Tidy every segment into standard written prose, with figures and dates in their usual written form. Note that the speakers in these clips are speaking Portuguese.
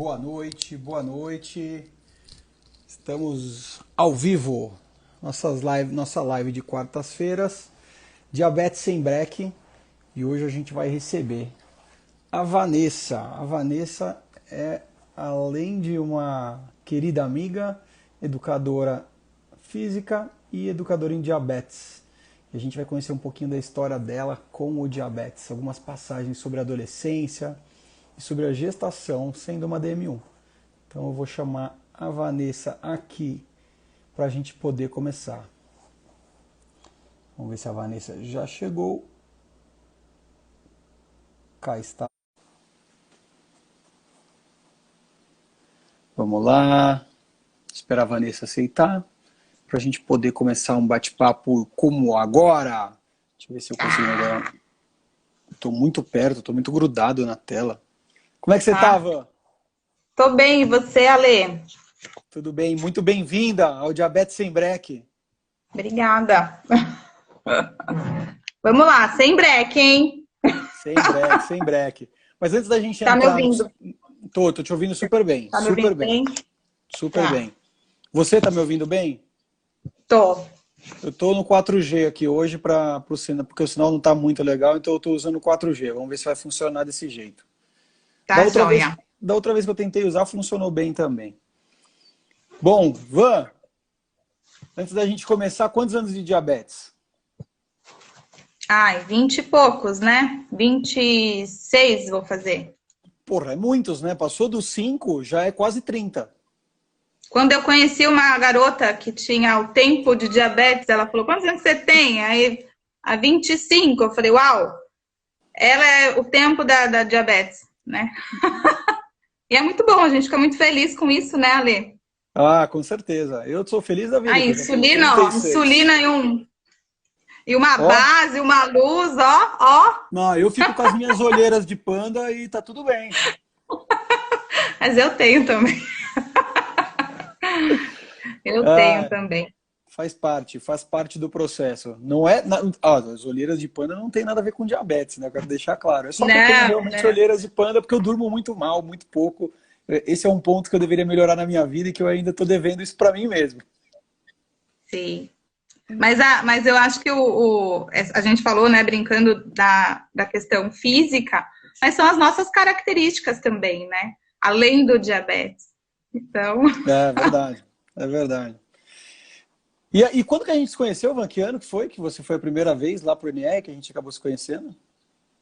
Boa noite, boa noite. Estamos ao vivo, nossa live de quartas-feiras, Diabetes Sem Breque, e hoje a gente vai receber a Vanessa. A Vanessa é, além de uma querida amiga, educadora física e educadora em diabetes. E a gente vai conhecer um pouquinho da história dela com o diabetes, algumas passagens sobre a adolescência e sobre a gestação sendo uma DM1. Então eu vou chamar a Vanessa aqui para a gente poder começar. Vamos ver se a Vanessa já chegou. Cá está. Vamos lá. Esperar a Vanessa aceitar para a gente poder começar um bate-papo como agora. Deixa eu ver se eu consigo agora. Estou muito perto, estou muito grudado na tela. Como é que você tá, Van? Tô bem, e você, Ale? Tudo bem, muito bem-vinda ao Diabetes Sem Breque. Obrigada. Vamos lá, sem breque, hein? Sem breque, sem breque. Mas antes da gente tá entrar... me ouvindo? Tô te ouvindo super bem. Tá me super ouvindo bem. bem? Super Tá. bem. Você tá me ouvindo bem? Tô. Eu tô no 4G aqui hoje pro sinal, porque o sinal não tá muito legal, então eu tô usando o 4G. Vamos ver se vai funcionar desse jeito. Tá, joia. Da outra vez que eu tentei usar, funcionou bem também. Bom, Van, antes da gente começar, quantos anos de diabetes? Ai, 20 e poucos, né? 26 vou fazer. Porra, é muitos, né? Passou dos 5, já é quase 30. Quando eu conheci uma garota que tinha o tempo de diabetes, ela falou, quantos anos você tem? Aí, a 25, eu falei, uau, ela é o tempo da diabetes, né? E é muito bom, a gente fica muito feliz com isso, né, Ale? Ah, com certeza. Eu sou feliz da vida. A que eu já tenho 36. insulina e uma Ó. base, uma luz, ó. Não, eu fico com as minhas olheiras de panda e tá tudo bem. Mas eu tenho também. Eu tenho também. Faz parte do processo. Não é. As olheiras de panda não tem nada a ver com diabetes, né? Eu quero deixar claro. É só que eu tenho realmente olheiras de panda porque eu durmo muito mal, muito pouco. Esse é um ponto que eu deveria melhorar na minha vida e que eu ainda tô devendo isso pra mim mesmo. Sim. Mas eu acho que a gente falou, né, brincando da questão física, mas são as nossas características também, né? Além do diabetes. Então. É verdade, é verdade. E quando que a gente se conheceu, Van? Que ano que foi? Que você foi a primeira vez lá pro NR, que a gente acabou se conhecendo?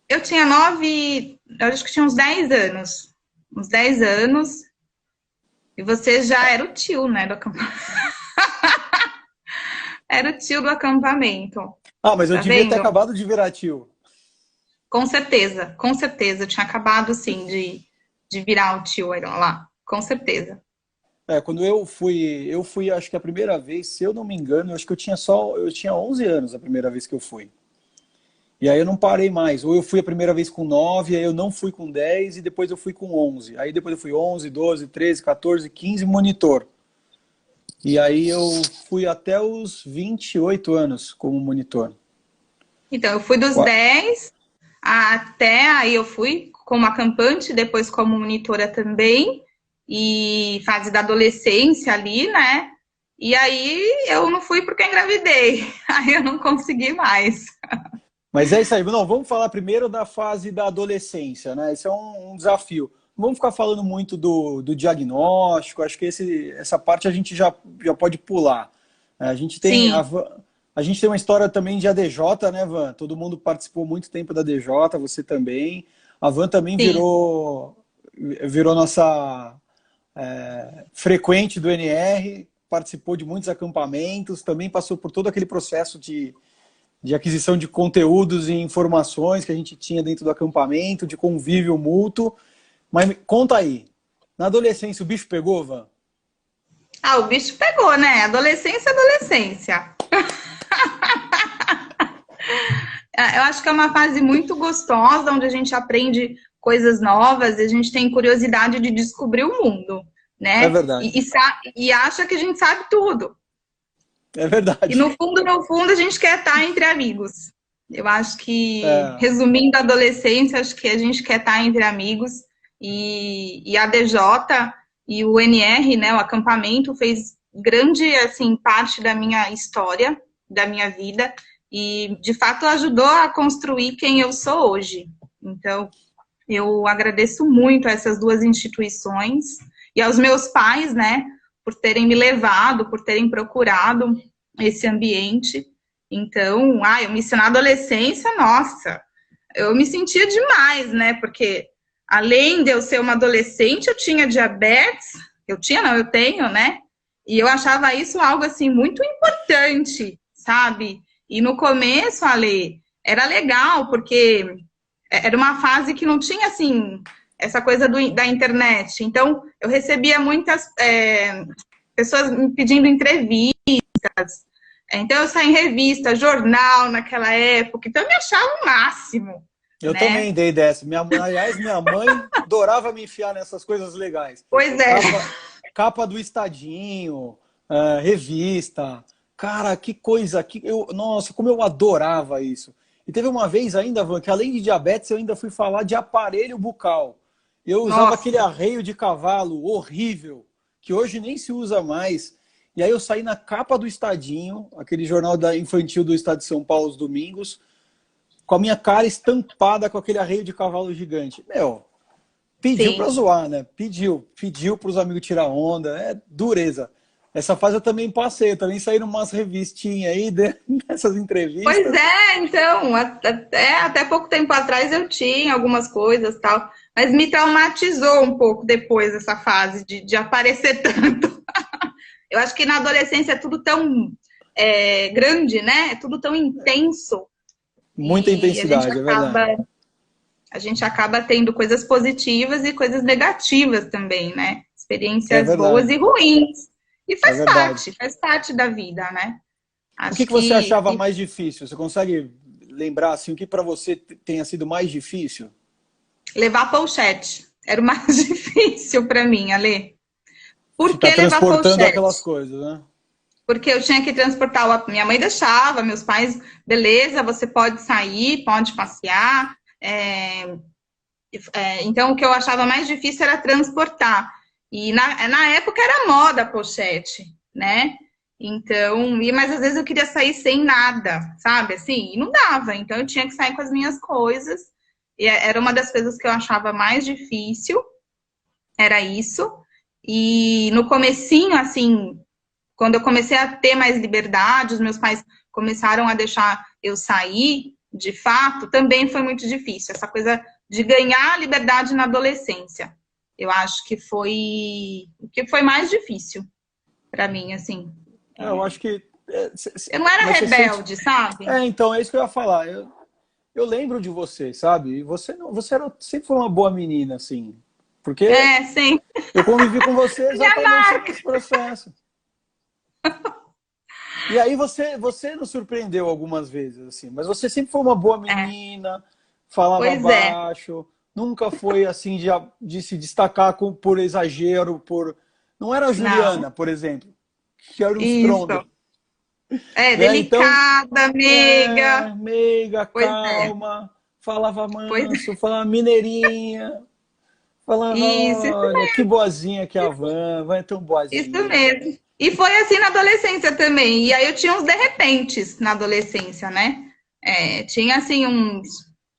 Eu tinha eu acho que tinha uns 10 anos. Uns 10 anos. E você já era o tio, né, do acampamento. Era o tio do acampamento. Ah, mas eu Tá devia vendo? ter acabado de virar tio. Com certeza. Eu tinha acabado, sim, de virar o tio lá. Com certeza. Quando eu fui, acho que a primeira vez, se eu não me engano, acho que eu tinha 11 anos a primeira vez que eu fui. E aí eu não parei mais. Ou eu fui a primeira vez com 9, aí eu não fui com 10 e depois eu fui com 11. Aí depois eu fui 11, 12, 13, 14, 15 monitor. E aí eu fui até os 28 anos como monitor. Então, eu fui dos 10 até aí eu fui como acampante, depois como monitora também. E fase da adolescência ali, né? E aí eu não fui porque eu engravidei. Aí eu não consegui mais. Mas é isso aí. Não, vamos falar primeiro da fase da adolescência, né? Esse é um desafio. Não vamos ficar falando muito do diagnóstico. Acho que essa parte a gente já pode pular. A gente tem uma história também de ADJ, né, Van? Todo mundo participou muito tempo da ADJ, você também. A Van também virou nossa frequente do NR, participou de muitos acampamentos, também passou por todo aquele processo de aquisição de conteúdos e informações que a gente tinha dentro do acampamento, de convívio mútuo. Mas conta aí, na adolescência o bicho pegou, Van? Ah, o bicho pegou, né? Adolescência. Eu acho que é uma fase muito gostosa, onde a gente aprende coisas novas e a gente tem curiosidade de descobrir o mundo, né? É verdade. E acha que a gente sabe tudo. É verdade. E no fundo, a gente quer estar entre amigos. Eu acho que, resumindo a adolescência, acho que a gente quer estar entre amigos e a DJ e o NR, né, o acampamento, fez grande, assim, parte da minha história, da minha vida, e, de fato, ajudou a construir quem eu sou hoje. Então, eu agradeço muito a essas duas instituições e aos meus pais, né, por terem me levado, por terem procurado esse ambiente. Então, eu me ensinar na adolescência, nossa, eu me sentia demais, né, porque além de eu ser uma adolescente, eu tinha diabetes, eu tenho, né, e eu achava isso algo, assim, muito importante, sabe? E no começo, Ale, era legal, porque era uma fase que não tinha, assim, essa coisa da internet. Então, eu recebia muitas pessoas me pedindo entrevistas. Então, eu saía em revista, jornal naquela época. Então, eu me achava o máximo. Eu também dei dessa. Aliás, minha mãe adorava me enfiar nessas coisas legais. Pois é. Capa do Estadinho, revista. Cara, que coisa. Nossa, como eu adorava isso. E teve uma vez ainda, Van, que além de diabetes, eu ainda fui falar de aparelho bucal. Eu usava aquele arreio de cavalo horrível, que hoje nem se usa mais. E aí eu saí na capa do Estadinho, aquele jornal infantil do Estado de São Paulo, aos domingos, com a minha cara estampada com aquele arreio de cavalo gigante. Meu, pediu pra zoar, né? Pediu pros amigos tirar onda. É dureza. Essa fase eu também passei, eu também saí numas revistinhas aí, dessas entrevistas. Pois é, então, até pouco tempo atrás eu tinha algumas coisas e tal, mas me traumatizou um pouco depois essa fase de aparecer tanto. Eu acho que na adolescência é tudo tão grande, né? É tudo tão intenso. Muita intensidade, é verdade. A gente acaba tendo coisas positivas e coisas negativas também, né? Experiências boas e ruins. E faz parte da vida, né? O que você achava mais difícil? Você consegue lembrar, assim, o que para você tenha sido mais difícil? Levar pochete. Era o mais difícil para mim, Ale. Por que levar transportando aquelas coisas, né? Porque eu tinha que transportar, minha mãe deixava, meus pais, beleza, você pode sair, pode passear. Então, o que eu achava mais difícil era transportar. E na época era moda a pochete, né? Então, mas às vezes eu queria sair sem nada, sabe? Assim, e não dava. Então eu tinha que sair com as minhas coisas. E era uma das coisas que eu achava mais difícil. Era isso. E no comecinho, assim, quando eu comecei a ter mais liberdade, os meus pais começaram a deixar eu sair, de fato, também foi muito difícil. Essa coisa de ganhar liberdade na adolescência. Eu acho que foi o que foi mais difícil para mim, assim. Eu acho que... eu não era rebelde, sabe? Então, é isso que eu ia falar. Eu lembro de você, sabe? Você sempre foi uma boa menina, assim. Porque sim. Eu convivi com você exatamente nesse processo. E aí você nos surpreendeu algumas vezes, assim. Mas você sempre foi uma boa menina, falava baixo... Nunca foi assim de se destacar por exagero, Não era a Juliana, por exemplo, que era um estrondo. Delicada, meiga. Meiga, calma, falava manso, falava mineirinha. Falava, olha, que boazinha que é a Van é tão boazinha. Isso mesmo. E foi assim na adolescência também. E aí eu tinha uns de repentes na adolescência, né? Tinha assim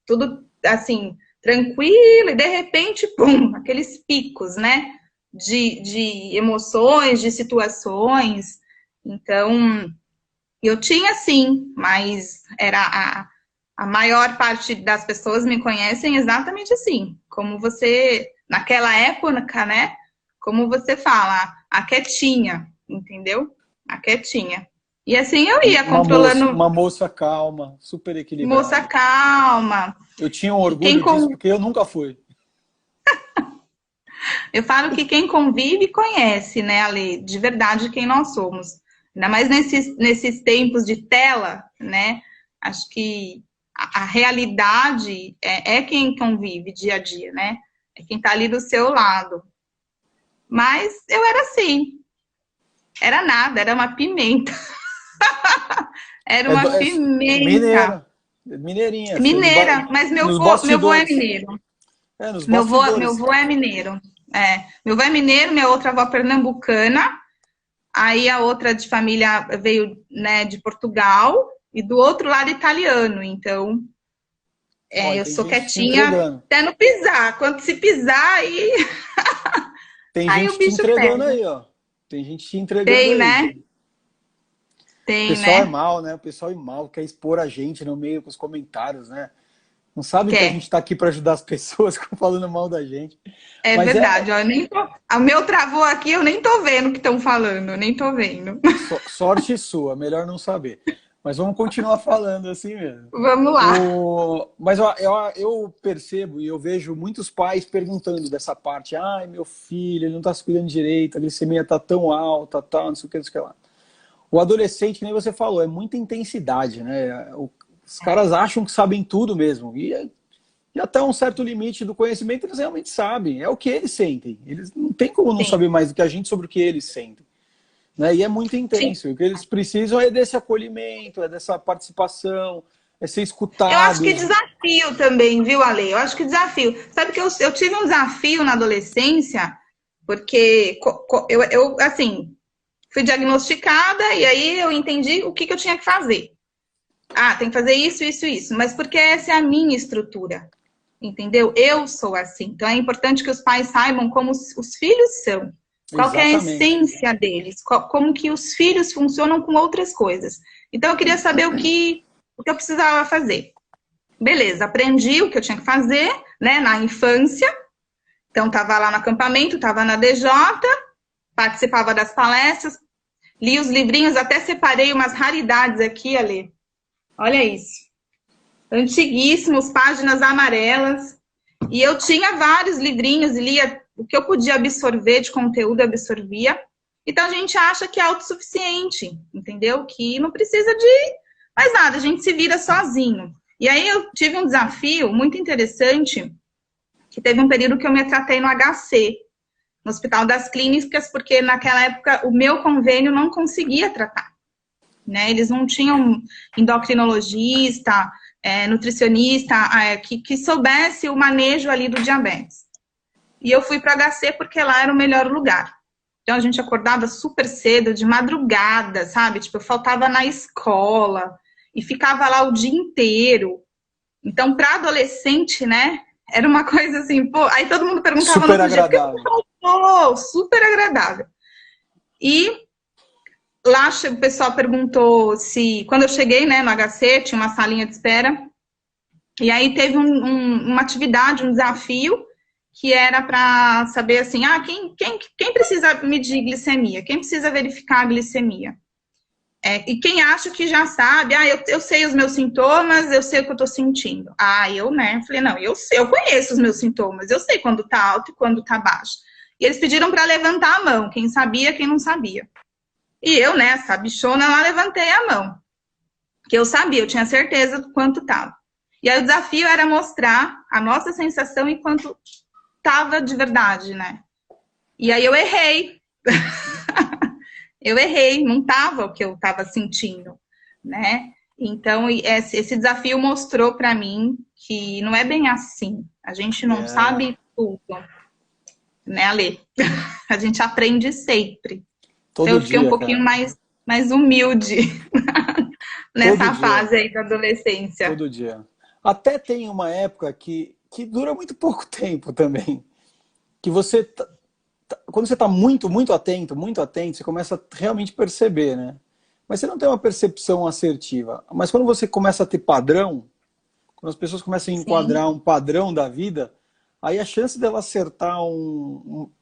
tudo assim... tranquilo, e de repente, pum, aqueles picos, né, de emoções, de situações. Então, eu tinha sim, mas era a maior parte das pessoas me conhecem exatamente assim, como você, naquela época, né, como você fala, a quietinha, entendeu? A quietinha. E assim eu ia controlando... Uma moça calma, super equilibrada. Moça calma. Eu tinha um orgulho disso, porque eu nunca fui. Eu falo que quem convive conhece, né, Ale, de verdade quem nós somos. Ainda mais nesses tempos de tela, né? Acho que a realidade é quem convive dia a dia, né? É quem tá ali do seu lado. Mas eu era assim. Era nada, era uma pimenta. Era uma pimenta. Mineirinha. Mineira, mas meu avô é mineiro. Nos Meu bastidores. avô é mineiro. Meu avô é mineiro, minha outra avó pernambucana. Aí a outra de família veio, né, de Portugal e do outro lado italiano. Então, Ó, e eu tem sou gente te quietinha entregando. até não pisar. Quando se pisar, Tem aí o gente te bicho entregando pega. aí, ó. Tem gente te entregando Tem, aí. né? O Tem, pessoal é né? mal, né? O pessoal é mal, quer expor a gente no meio com os comentários, né? Não sabem que a gente Quer. tá aqui para ajudar as pessoas falando mal da gente. É Mas verdade, ó, eu nem tô... O meu travou aqui, eu nem tô vendo o que estão falando, eu nem tô vendo. sorte sua, melhor não saber. Mas vamos continuar falando assim mesmo. Vamos lá. Mas eu percebo e eu vejo muitos pais perguntando dessa parte. Ai, meu filho, ele não está se cuidando direito, a glicemia está tão alta, tal, não sei o que, não sei o que lá. O adolescente, que nem você falou, é muita intensidade, né? Os caras acham que sabem tudo mesmo. E até um certo limite do conhecimento eles realmente sabem. É o que eles sentem. Eles não tem como não Sim, saber mais do que a gente sobre o que eles sentem. Né? E é muito sim. intenso. O que eles precisam é desse acolhimento, é dessa participação, é ser Eu acho que escutados. desafio também, viu, Ale? Eu acho que desafio. Sabe que eu tive um desafio na adolescência, porque eu assim, fui diagnosticada e aí eu entendi o que eu tinha que fazer. Ah, tem que fazer isso, isso, isso. Mas porque essa é a minha estrutura, entendeu? Eu sou assim. Então é importante que os pais saibam como os filhos são. Qual que é a Exatamente. essência deles? Como que os filhos funcionam com outras coisas. Então eu queria saber o que eu precisava fazer. Beleza, aprendi o que eu tinha que fazer, né, na infância. Então estava lá no acampamento, estava na DJ, participava das palestras, li os livrinhos, até separei umas raridades aqui, Ale. Olha isso. Antiguíssimos, páginas amarelas. E eu tinha vários livrinhos e lia o que eu podia absorver de conteúdo, absorvia. Então a gente acha que é autossuficiente, entendeu? Que não precisa de mais nada, a gente se vira sozinho. E aí eu tive um desafio muito interessante, que teve um período que eu me tratei no HC, no Hospital das Clínicas, porque naquela época o meu convênio não conseguia tratar. Né? Eles não tinham endocrinologista, nutricionista, que soubesse o manejo ali do diabetes. E eu fui para HC porque lá era o melhor lugar. Então a gente acordava super cedo, de madrugada, sabe? Tipo, eu faltava na escola e ficava lá o dia inteiro. Então, para adolescente, né? Era uma coisa assim, pô. Aí todo mundo perguntava Super no outro dia, por que agradável. você faltou? Super agradável. E lá o pessoal perguntou se... Quando eu cheguei, né, no HC, tinha uma salinha de espera. E aí teve uma atividade, um desafio, que era para saber assim, quem precisa medir glicemia? Quem precisa verificar a glicemia? E quem acha que já sabe, eu sei os meus sintomas, eu sei o que eu tô sentindo. Eu, né, falei, não, eu conheço os meus sintomas, eu sei quando tá alto e quando tá baixo. E eles pediram para levantar a mão, quem sabia, quem não sabia. E eu, né, essa bichona lá, levantei a mão. Que eu sabia, eu tinha certeza do quanto tava. E aí o desafio era mostrar a nossa sensação enquanto tava de verdade, né? E aí eu errei. Eu errei, não tava o que eu tava sentindo, né? Então, esse desafio mostrou para mim que não é bem assim. A gente não sabe tudo, né, Ale? A gente aprende sempre. Todo Então, eu fiquei dia, um pouquinho cara. mais humilde nessa Todo dia. fase aí da adolescência. Todo dia. Até tem uma época que dura muito pouco tempo também. Que você... Quando você está muito atento, você começa a realmente perceber, né? Mas você não tem uma percepção assertiva. Mas quando você começa a ter padrão, quando as pessoas começam a Sim. enquadrar um padrão da vida, aí a chance dela acertar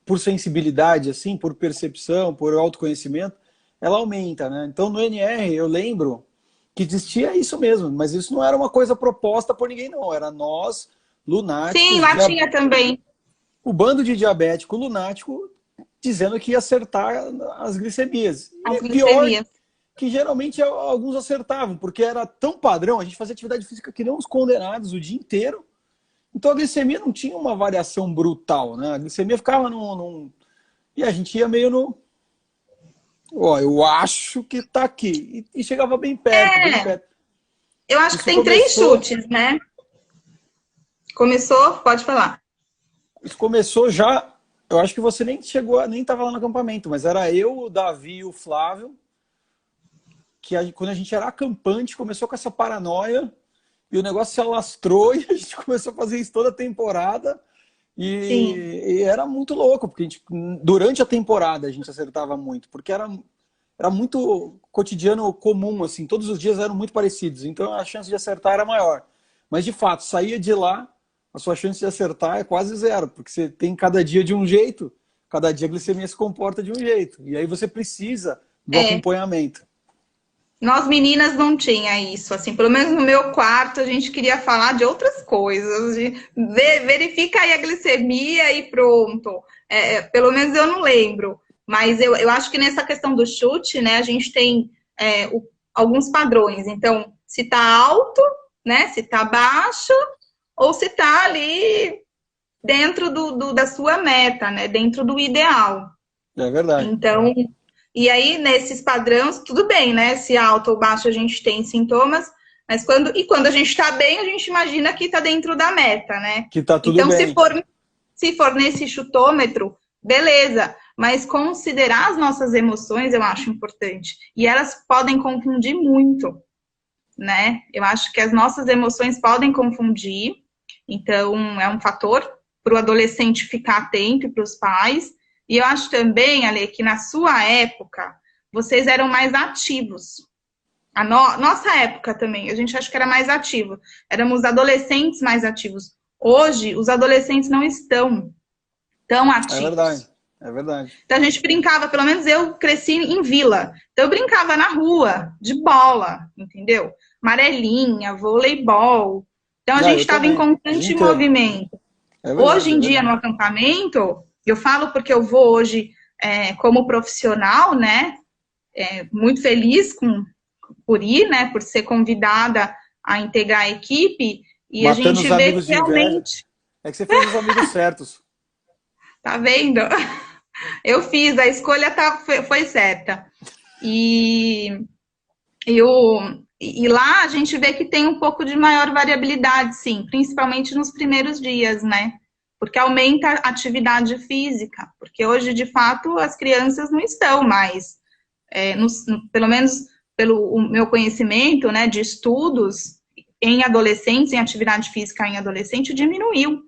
por sensibilidade, assim, por percepção, por autoconhecimento, ela aumenta, né? Então no NR eu lembro que existia isso mesmo, mas isso não era uma coisa proposta por ninguém, não. Era nós, Sim, lunáticos, lá tinha também. o bando de diabético lunático dizendo que ia acertar as glicemias. E As é pior glicemias. que geralmente alguns acertavam, porque era tão padrão, a gente fazia atividade física que nem uns condenados o dia inteiro. Então a glicemia não tinha uma variação brutal, né? A glicemia ficava e a gente ia meio no... Ó, eu acho que tá aqui. E chegava bem perto, bem perto. Eu acho que Isso tem três começou... chutes, né? Começou, pode falar. isso começou já. Eu acho que você nem chegou, nem estava lá no acampamento, mas era eu, o Davi e o Flávio, que quando a gente era acampante, começou com essa paranoia e o negócio se alastrou e a gente começou a fazer isso toda a temporada. Sim. E era muito louco, porque durante a temporada a gente acertava muito, porque era muito cotidiano comum, assim, todos os dias eram muito parecidos, então a chance de acertar era maior. Mas de fato, saía de lá, a sua chance de acertar é quase zero, porque você tem cada dia de um jeito, cada dia a glicemia se comporta de um jeito, e aí você precisa do É. acompanhamento. Nós meninas não tinha isso, assim, pelo menos no meu quarto a gente queria falar de outras coisas, verifica aí a glicemia e pronto. Pelo menos eu não lembro, mas eu acho que nessa questão do chute, né, a gente tem alguns padrões. Então, se tá alto, né, se tá baixo, ou se tá ali dentro da sua meta, né, dentro do ideal. É verdade. Então, e aí, nesses padrões, tudo bem, né? Se alto ou baixo a gente tem sintomas, mas quando a gente está bem, a gente imagina que está dentro da meta, né? Que tá tudo Então, bem. se for nesse chutômetro, beleza. Mas considerar as nossas emoções eu acho importante. E elas podem confundir muito, né? Eu acho que as nossas emoções podem confundir. Então, é um fator para o adolescente ficar atento e para os pais. E eu acho também, Ale, que na sua época, vocês eram mais ativos. Nossa época também, a gente acha que era mais ativo. Éramos adolescentes mais ativos. Hoje, os adolescentes não estão tão É ativos. verdade. É verdade. Então a gente brincava, pelo menos eu cresci em vila. Então eu brincava na rua, de bola, entendeu? Amarelinha, voleibol. Então a Não, gente eu estava em também. constante movimento. É Hoje verdade, é em dia, no verdade. acampamento, eu falo porque eu vou hoje como profissional, né? Muito feliz por ir, né? Por ser convidada a integrar a equipe. E a Matando gente os vê que amigos de inveja. realmente, É que você fez os amigos certos. tá vendo? Eu fiz, a escolha foi certa. E, e lá a gente vê que tem um pouco de maior variabilidade, sim, principalmente nos primeiros dias, né? Porque aumenta a atividade física, porque hoje, de fato, as crianças não estão mais, pelo menos pelo meu conhecimento, né, de estudos em adolescentes, em atividade física em adolescente, diminuiu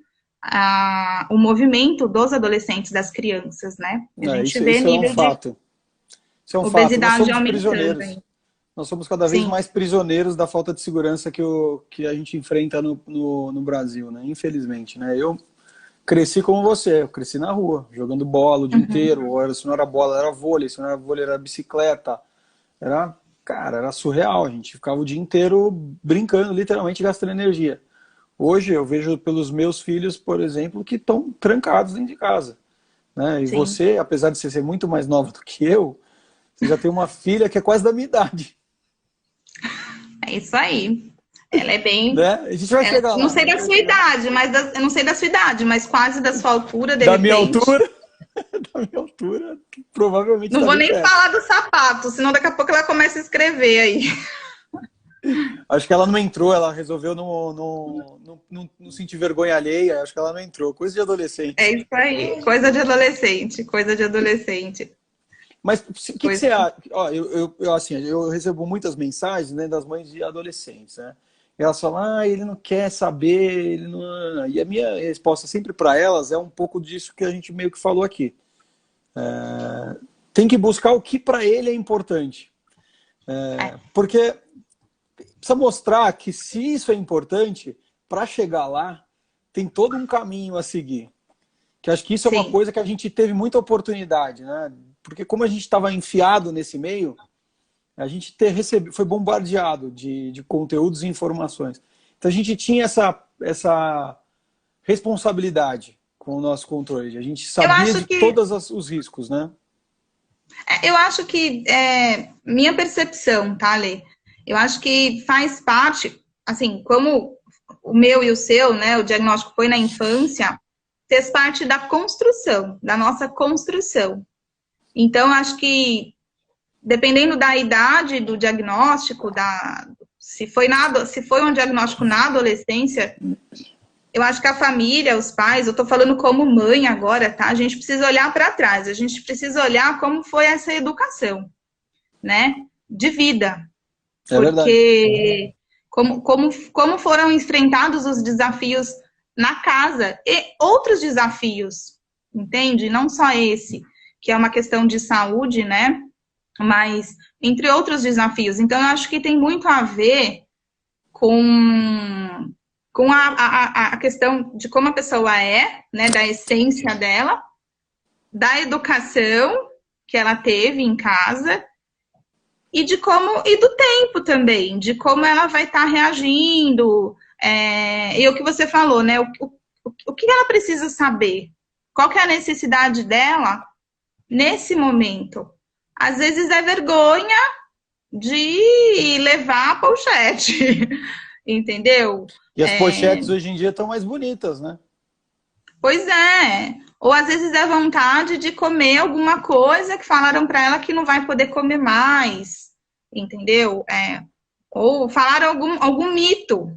o movimento dos adolescentes, das crianças, né? A gente vê Isso é um nível de fato. Isso é um fato. Nós obesidade somos aumentando. prisioneiros. Nós somos cada vez Sim, mais prisioneiros da falta de segurança que a gente enfrenta no Brasil, né? Infelizmente, né? Eu cresci como você, eu cresci na rua, jogando bola o dia inteiro, ou se não era bola, era vôlei, se não era vôlei, era bicicleta. Cara, era surreal, a gente ficava o dia inteiro brincando, literalmente gastando energia. Hoje eu vejo pelos meus filhos, por exemplo, que estão trancados dentro de casa, né? E sim. você, apesar de você ser muito mais nova do que eu, você já tem uma filha que é quase da minha idade, É isso aí. Ela é bem. né? A gente vai chegar Não lá, a sei gente da vai sua chegar lá. idade, mas eu não sei da sua idade, mas quase da sua altura, de Da minha repente. altura, da minha altura, provavelmente Não está vou bem nem perto. falar do sapato, senão daqui a pouco ela começa a escrever aí. Acho que ela não entrou, ela resolveu não sentir vergonha alheia, acho que ela não entrou, coisa de É adolescente. isso aí. Coisa de adolescente, coisa de adolescente. Mas o que Coisa... você acha? Ó, assim, eu recebo muitas mensagens, né, das mães de adolescentes, né? E elas falam, ele não quer saber, ele não... E a minha resposta sempre para elas é um pouco disso que a gente meio que falou aqui. Tem que buscar o que para ele é importante. Porque precisa mostrar que se isso é importante, para chegar lá, tem todo um caminho a seguir. Que acho que isso é uma Sim. coisa que a gente teve muita oportunidade, né? Porque como a gente estava enfiado nesse meio, a gente foi bombardeado de conteúdos e informações. Então a gente tinha essa responsabilidade com o nosso controle. A gente Eu sabia acho de que todos os riscos, né? minha percepção, tá, Lê? Eu acho que faz parte, assim, como o meu e o seu, né, o diagnóstico foi na infância, fez parte da construção, da nossa construção. Então, acho que, dependendo da idade do diagnóstico, se foi um diagnóstico na adolescência, eu acho que a família, os pais, eu tô falando como mãe agora, tá? A gente precisa olhar para trás, a gente precisa olhar como foi essa educação, né? De vida. É verdade. Porque como foram enfrentados os desafios na casa e outros desafios, entende? Não só esse, que é uma questão de saúde, né? Mas entre outros desafios. Então, eu acho que tem muito a ver com, com a questão de como a pessoa é, né? Da essência dela, da educação que ela teve em casa e de como e do tempo também, de como ela vai estar reagindo. E o que você falou, né? O que ela precisa saber? Qual que é a necessidade dela nesse momento? Às vezes é vergonha de levar a pochete, entendeu? E as pochetes hoje em dia estão mais bonitas, né? Pois é. Ou às vezes é vontade de comer alguma coisa que falaram para ela que não vai poder comer mais, entendeu? Ou falaram algum mito.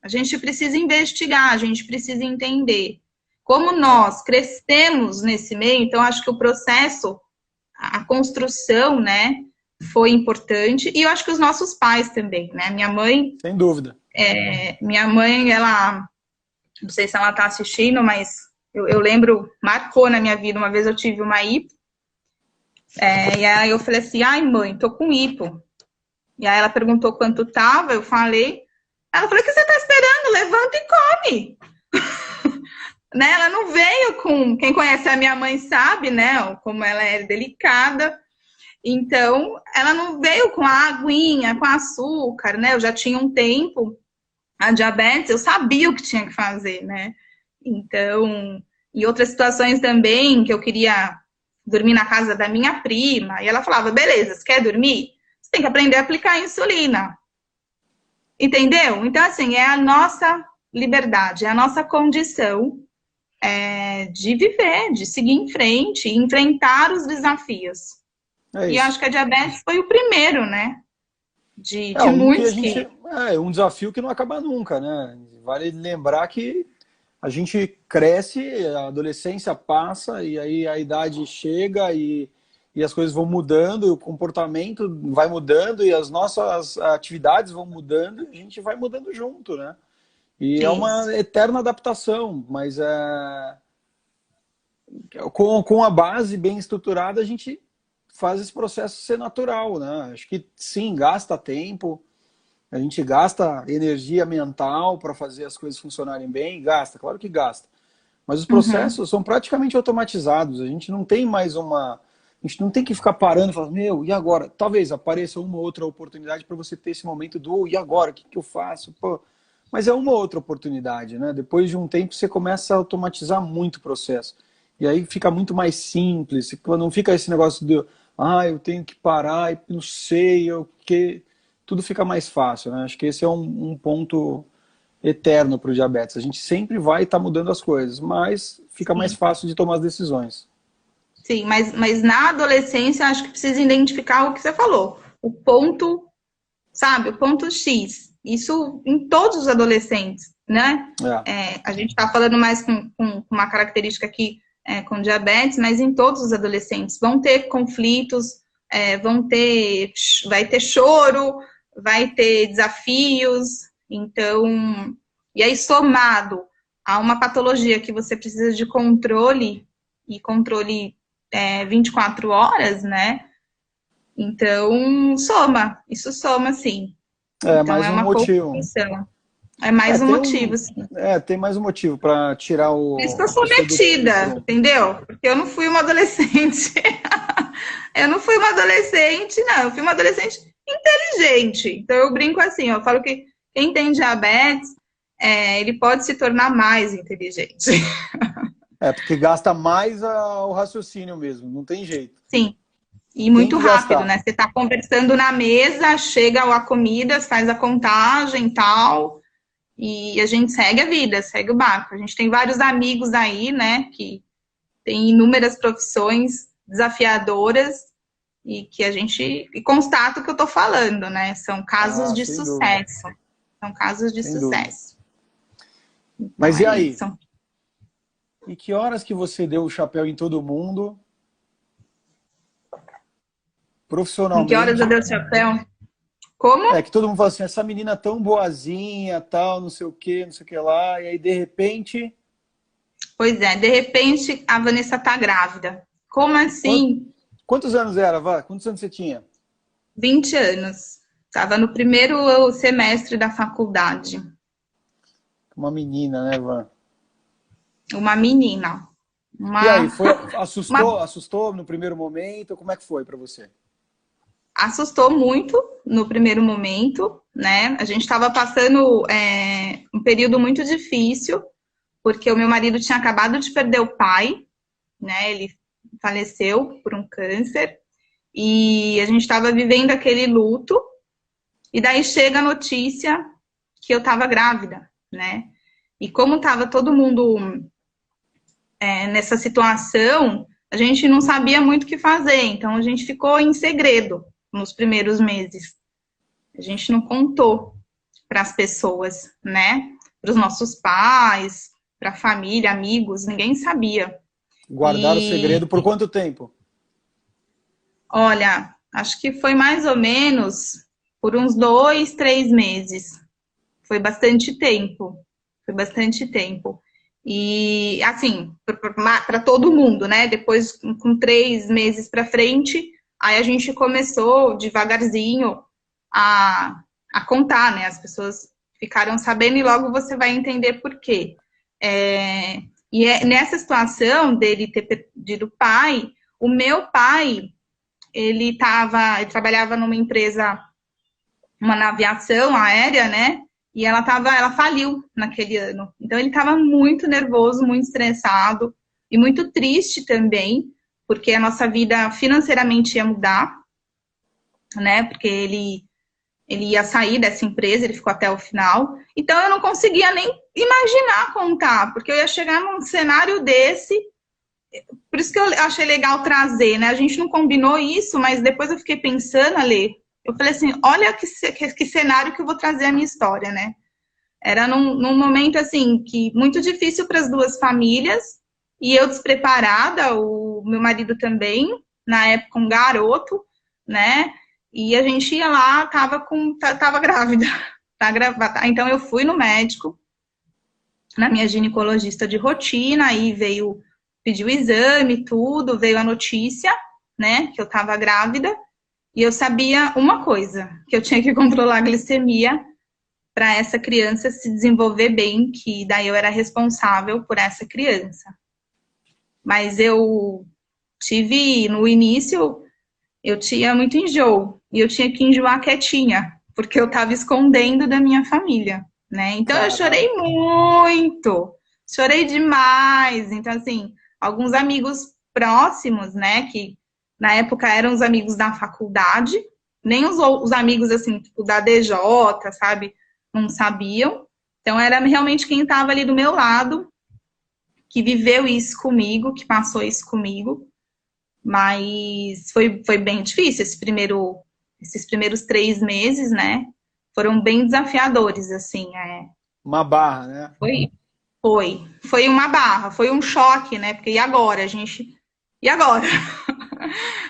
A gente precisa investigar, a gente precisa entender. Como nós crescemos nesse meio, então acho que o processo, a construção, né, foi importante. E eu acho que os nossos pais também, né? Sem dúvida. Minha mãe, ela, não sei se ela está assistindo, mas eu lembro, marcou na minha vida. Uma vez eu tive uma hipo, e aí eu falei assim, ai mãe, tô com hipo. E aí ela perguntou quanto tava, eu falei, ela falou, o que você tá esperando? Levanta e come. Né? Ela não veio com, quem conhece a minha mãe sabe, né, como ela é delicada. Então, ela não veio com a aguinha, com açúcar, né? Eu já tinha um tempo a diabetes, eu sabia o que tinha que fazer, né? Então, em outras situações também, que eu queria dormir na casa da minha prima, e ela falava, beleza, você quer dormir? Você tem que aprender a aplicar insulina. Entendeu? Então, assim, é a nossa liberdade, é a nossa condição de viver, de seguir em frente, enfrentar os desafios. É E eu isso. acho que a diabetes foi o primeiro, né? De Um que a muitos gente. que. É um desafio que não acaba nunca, né? Vale lembrar que a gente cresce, a adolescência passa, e aí a idade chega e as coisas vão mudando, e o comportamento vai mudando, e as nossas atividades vão mudando, e a gente vai mudando junto, né? E é Sim, uma eterna adaptação, mas com a base bem estruturada, a gente faz esse processo ser natural, né? Acho que sim, gasta tempo, a gente gasta energia mental para fazer as coisas funcionarem bem, gasta, claro que gasta. Mas os uhum, processos são praticamente automatizados, a gente não tem mais uma... A gente não tem que ficar parando e falando, meu, e agora? Talvez apareça uma outra oportunidade para você ter esse momento do, e agora? O que, que eu faço? Pô, mas é uma outra oportunidade, né? Depois de um tempo você começa a automatizar muito o processo. E aí fica muito mais simples, não fica esse negócio de, eu tenho que parar, e não sei, o que... Tudo fica mais fácil, né? Acho que esse é um ponto eterno para o diabetes. A gente sempre vai estar mudando as coisas, mas fica mais sim. fácil de tomar as decisões. Sim, mas na adolescência acho que precisa identificar o que você falou. O ponto, sabe? O ponto X. Isso em todos os adolescentes, né? É. A gente está falando mais com uma característica aqui com diabetes, mas em todos os adolescentes vão ter conflitos, vai ter choro, vai ter desafios. Então, e aí somado a uma patologia que você precisa de controle, e controle 24 horas, né? Então, isso soma, sim. É Então, mais é um uma motivo. compreensão. É mais um motivo, sim. Tem mais um motivo para tirar Por isso que eu a sou pessoa do metida, prumo. entendeu? Porque eu não fui uma adolescente. Eu não fui uma adolescente, não. Eu fui uma adolescente inteligente. Então, eu brinco assim, eu falo que quem tem diabetes, ele pode se tornar mais inteligente. Porque gasta mais o raciocínio mesmo, não tem jeito. Sim. E Tem muito que rápido, gastar. né? Você está conversando na mesa, chega a comida, faz a contagem e tal, e a gente segue a vida, segue o barco. A gente tem vários amigos aí, né, que tem inúmeras profissões desafiadoras e que a gente constata o que eu tô falando, né? São casos de Sem dúvida. sucesso. São casos de Sem dúvida. sucesso. Mas e é aí? isso. E que horas que você deu o chapéu em todo mundo, Em que horas eu profissionalmente? dei o chapéu? Como? É que todo mundo fala assim, essa menina tão boazinha, tal, não sei o que, não sei o que lá, e aí de repente, Pois é, de repente a Vanessa tá grávida. Como assim? quantos anos era, Vá? Quantos anos você tinha? 20 anos. Estava no primeiro semestre da faculdade. Uma menina, né, Van? Uma menina. E aí, Uma, assustou, uma assustou no primeiro momento? Como é que foi para você? assustou muito no primeiro momento, né? A gente estava passando um período muito difícil, porque o meu marido tinha acabado de perder o pai, né? Ele faleceu por um câncer, e a gente estava vivendo aquele luto, e daí chega a notícia que eu estava grávida, né? E como estava todo mundo nessa situação, a gente não sabia muito o que fazer, então a gente ficou em segredo nos primeiros meses. A gente não contou para as pessoas, né? Para os nossos pais, para a família, amigos, ninguém sabia. Guardar o E segredo por quanto tempo? olha, acho que foi mais ou menos por uns 2, 3 meses. Foi bastante tempo. Foi bastante tempo. E, assim, para todo mundo, né? Depois, com 3 meses para frente, aí a gente começou devagarzinho a, a contar, né? As pessoas ficaram sabendo e logo você vai entender por quê. Nessa situação dele ter perdido o pai, o meu pai, ele trabalhava numa empresa, uma aviação aérea, né? E ela faliu naquele ano. Então ele estava muito nervoso, muito estressado e muito triste também, porque a nossa vida financeiramente ia mudar, né? Porque ele ia sair dessa empresa, ele ficou até o final. Então eu não conseguia nem imaginar contar, porque eu ia chegar num cenário desse. Por isso que eu achei legal trazer, né? A gente não combinou isso, mas depois eu fiquei pensando, Ale, eu falei assim, olha que cenário que eu vou trazer a minha história, né? Era num momento, assim, que muito difícil para as duas famílias, e eu despreparada, o meu marido também, na época um garoto, né? E a gente ia lá, tava grávida, então eu fui no médico, na minha ginecologista de rotina, aí pediu o exame, tudo, veio a notícia, né, que eu estava grávida, e eu sabia uma coisa, que eu tinha que controlar a glicemia para essa criança se desenvolver bem, que daí eu era responsável por essa criança. Mas no início, eu tinha muito enjoo, e eu tinha que enjoar quietinha, porque eu estava escondendo da minha família, né? Então eu chorei Caraca. muito, chorei demais. Então, assim, alguns amigos próximos, né, que na época eram os amigos da faculdade, nem os amigos, assim, tipo, da DJ, sabe, não sabiam. Então, era realmente quem estava ali do meu lado, que viveu isso comigo, que passou isso comigo. Mas foi bem difícil esses primeiros 3 meses, né? Foram bem desafiadores, assim. Uma barra, né? Foi uma barra, foi um choque, né? Porque e agora? E agora?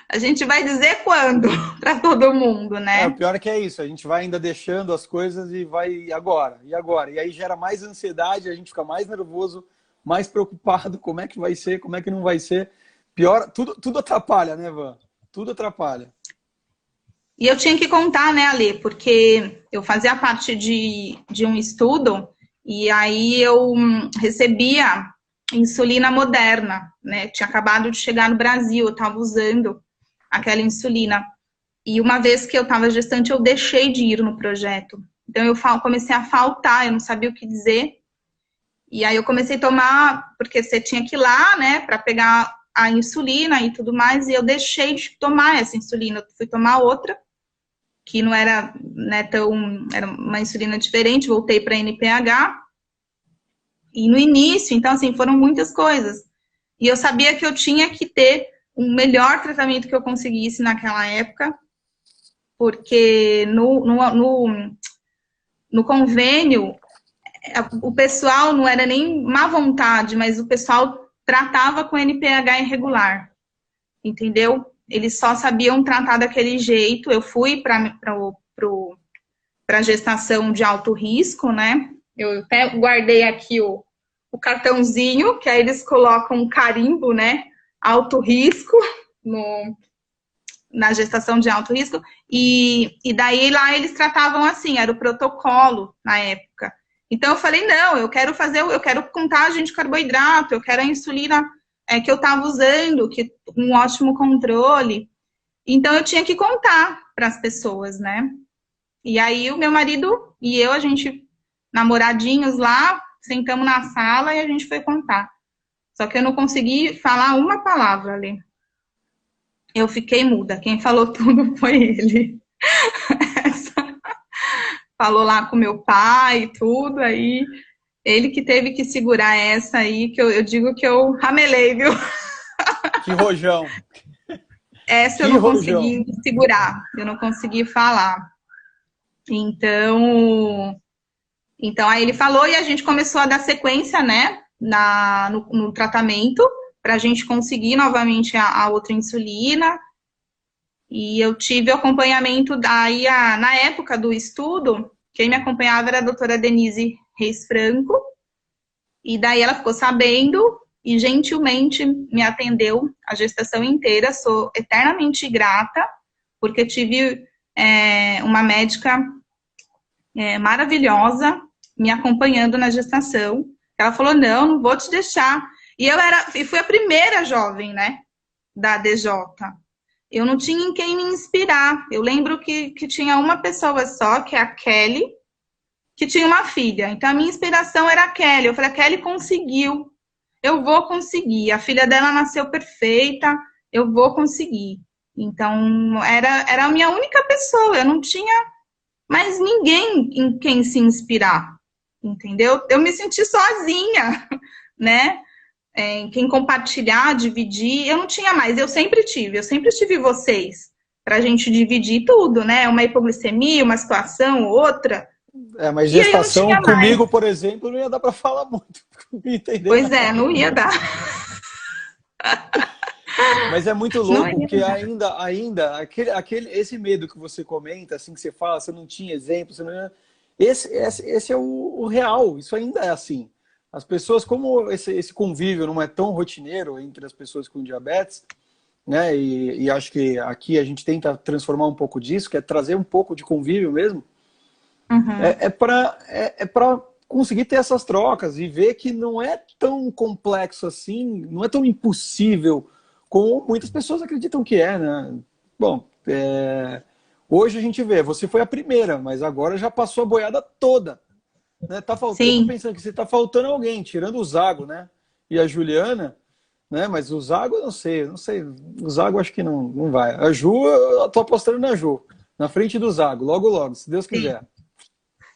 A gente vai dizer quando para todo mundo, É, o né? pior é que é isso, a gente vai ainda deixando as coisas e vai, e agora? E agora? E aí gera mais ansiedade, a gente fica mais nervoso, mais preocupado, como é que vai ser, como é que não vai ser. Pior, tudo atrapalha, né, Van? Tudo atrapalha. E eu tinha que contar, né, Ale, porque eu fazia parte de um estudo e aí eu recebia insulina moderna, né? Tinha acabado de chegar no Brasil, eu estava usando aquela insulina. E uma vez que eu estava gestante, eu deixei de ir no projeto. Então eu comecei a faltar, eu não sabia o que dizer. E aí eu comecei a tomar, porque você tinha que ir lá, né, para pegar a insulina e tudo mais, e eu deixei de tomar essa insulina, eu fui tomar outra que não era, né, era uma insulina diferente, voltei para NPH, e no início, então, assim, foram muitas coisas, e eu sabia que eu tinha que ter um melhor tratamento que eu conseguisse naquela época, porque no convênio o pessoal não era nem má vontade, mas o pessoal tratava com NPH irregular, entendeu? Eles só sabiam tratar daquele jeito. Eu fui para a gestação de alto risco, né? Eu até guardei aqui o cartãozinho, que aí eles colocam um carimbo, né? Alto risco, na gestação de alto risco. E daí lá eles tratavam assim, era o protocolo na época. Então eu falei, não, eu quero contagem de carboidrato, eu quero a insulina que eu estava usando, que um ótimo controle. Então eu tinha que contar para as pessoas, né? E aí o meu marido e eu, a gente, namoradinhos lá, sentamos na sala e a gente foi contar. Só que eu não consegui falar uma palavra ali. Eu fiquei muda. Quem falou tudo foi ele. Falou lá com meu pai e tudo, aí ele que teve que segurar essa aí, que eu digo que eu ramelei, viu? Que rojão. Essa eu não consegui segurar, eu não consegui falar. Então aí ele falou e a gente começou a dar sequência, né, no tratamento, para a gente conseguir novamente a outra insulina. E eu tive o acompanhamento daí, na época do estudo, quem me acompanhava era a doutora Denise Reis Franco, e daí ela ficou sabendo e gentilmente me atendeu a gestação inteira. Sou eternamente grata, porque tive uma médica maravilhosa me acompanhando na gestação. Ela falou, não vou te deixar. E fui a primeira jovem, né, da DJ. Eu não tinha em quem me inspirar. Eu lembro que tinha uma pessoa só, que é a Kelly, que tinha uma filha. Então, a minha inspiração era a Kelly. Eu falei, a Kelly conseguiu. Eu vou conseguir. A filha dela nasceu perfeita. Eu vou conseguir. Então, era a minha única pessoa. Eu não tinha mais ninguém em quem se inspirar. Entendeu? Eu me senti sozinha, né? Em quem compartilhar, dividir, eu não tinha mais, eu sempre tive vocês, pra gente dividir tudo, né, uma hipoglicemia, uma situação, outra. Mas gestação comigo, mais. Por exemplo, não ia dar pra falar muito, entendeu? Pois não ia dar. Mas é muito louco, porque ainda esse medo que você comenta, assim, que você fala, você não tinha exemplo, você não... esse é o real, isso ainda é assim. As pessoas, como esse convívio não é tão rotineiro entre as pessoas com diabetes, né? E acho que aqui a gente tenta transformar um pouco disso, que é trazer um pouco de convívio mesmo. Uhum. É para conseguir ter essas trocas e ver que não é tão complexo assim, não é tão impossível como muitas pessoas acreditam que é, né? Bom, hoje a gente vê, você foi a primeira, mas agora já passou a boiada toda. Né, tá faltando, eu tô pensando que você tá faltando alguém, tirando o Zago, né? E a Juliana, né? Mas o Zago, eu não sei. O Zago acho que não vai. A Ju, eu tô apostando na Ju, na frente do Zago, logo, se Deus quiser.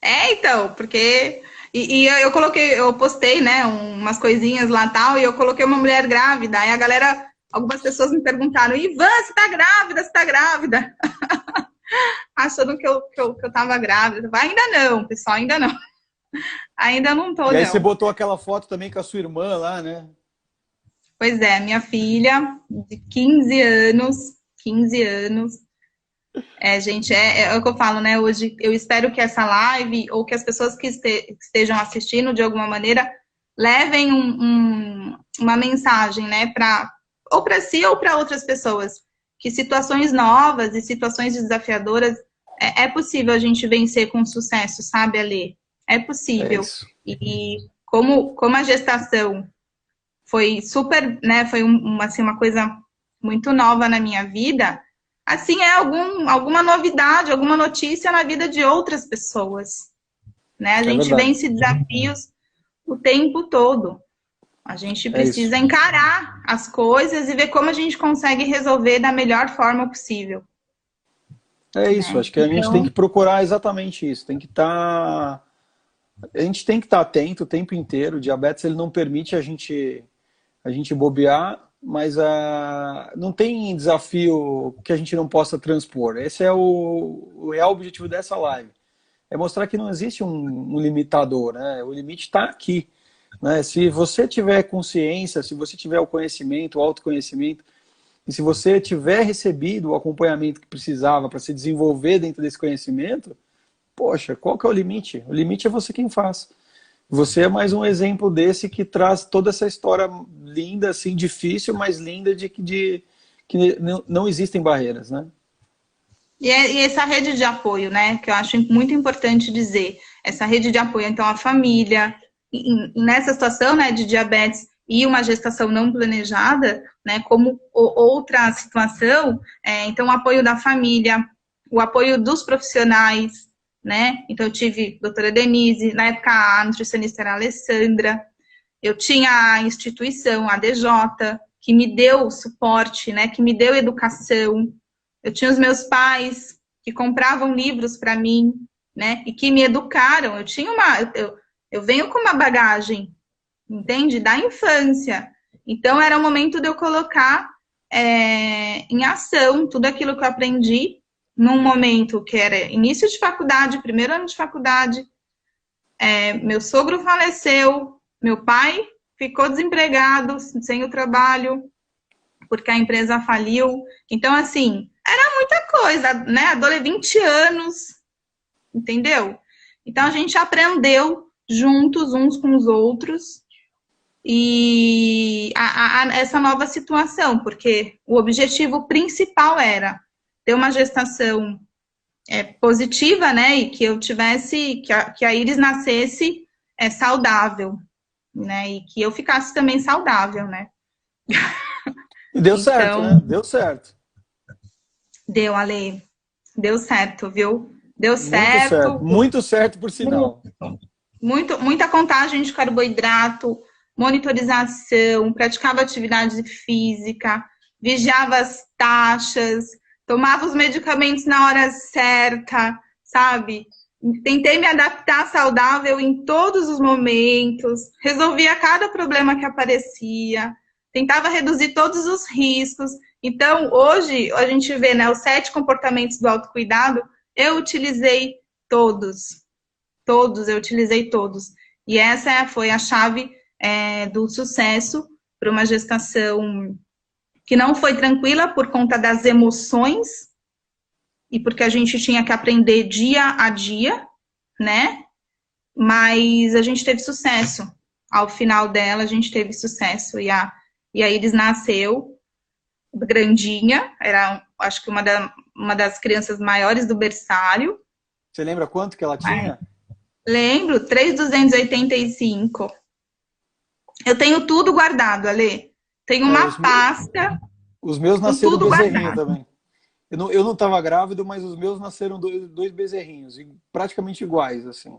Então, porque... E eu postei, né, umas coisinhas lá e tal, e eu coloquei uma mulher grávida, aí a galera, algumas pessoas me perguntaram, Ivan, você tá grávida? Você tá grávida? Achando que eu tava grávida. Ainda não, pessoal, ainda não. Ainda não tô, E aí você botou aquela foto também com a sua irmã lá, né? Pois é, minha filha de 15 anos. Gente, é o que eu falo, né? Hoje eu espero que essa live, ou que as pessoas que estejam assistindo de alguma maneira, levem uma mensagem, né? Ou para si ou para outras pessoas. Que situações novas e situações desafiadoras é possível a gente vencer com sucesso, sabe, Alê? É possível. E como a gestação foi super, né? Foi uma coisa muito nova na minha vida. Assim, alguma novidade, alguma notícia na vida de outras pessoas. Né? A gente vence desafios o tempo todo. A gente precisa encarar as coisas e ver como a gente consegue resolver da melhor forma possível. É isso, né? Acho que a gente tem que procurar exatamente isso. A gente tem que estar atento o tempo inteiro. O diabetes ele não permite a gente bobear, mas não tem desafio que a gente não possa transpor. Esse é o real objetivo dessa live. é mostrar que não existe um limitador, né? O limite está aqui, né? Se você tiver consciência, se você tiver o conhecimento, o autoconhecimento, e se você tiver recebido o acompanhamento que precisava para se desenvolver dentro desse conhecimento, poxa, qual que é o limite? O limite é você quem faz. Você é mais um exemplo desse que traz toda essa história linda, assim, difícil, mas linda de que não existem barreiras, né? E essa rede de apoio, né, que eu acho muito importante dizer, essa rede de apoio, então, a família, nessa situação, né, de diabetes e uma gestação não planejada, né, como outra situação, então, o apoio da família, o apoio dos profissionais, né, então, eu tive a doutora Denise, na época a nutricionista era a Alessandra, eu tinha a instituição, a DJ, que me deu suporte, né, que me deu educação. Eu tinha os meus pais que compravam livros para mim, né, e que me educaram. Eu venho com uma bagagem, entende? Da infância. Então, era o momento de eu colocar em ação tudo aquilo que eu aprendi num momento que era início de faculdade, primeiro ano de faculdade. Meu sogro faleceu, meu pai ficou desempregado, sem o trabalho, porque a empresa faliu. Então, assim, era muita coisa, né? 20 anos, entendeu? Então, a gente aprendeu juntos, uns com os outros, e essa nova situação, porque o objetivo principal era ter uma gestação positiva, né? E que eu tivesse, que a Iris nascesse saudável, né? E que eu ficasse também saudável, né? E deu certo, né? Deu certo. Deu, Ale. Deu certo, viu? Deu certo. Muito certo, muito certo, por sinal. Muita contagem de carboidrato, monitorização, praticava atividade física, vigiava as taxas, tomava os medicamentos na hora certa, sabe? Tentei me adaptar saudável em todos os momentos, resolvia cada problema que aparecia, tentava reduzir todos os riscos. Então, hoje, a gente vê, né, os 7 comportamentos do autocuidado, eu utilizei todos. Eu utilizei todos. E essa foi a chave do sucesso para uma gestação que não foi tranquila por conta das emoções e porque a gente tinha que aprender dia a dia, né? Mas a gente teve sucesso. Ao final dela, a gente teve sucesso. E a Iris nasceu grandinha, era, acho que uma das crianças maiores do berçário. Você lembra quanto que ela tinha? Lembro, 3,285. Eu tenho tudo guardado, Ale. Tenho uma pasta. Os meus nasceram bezerrinho também. Eu não estava grávido, mas os meus nasceram dois bezerrinhos, praticamente iguais, assim.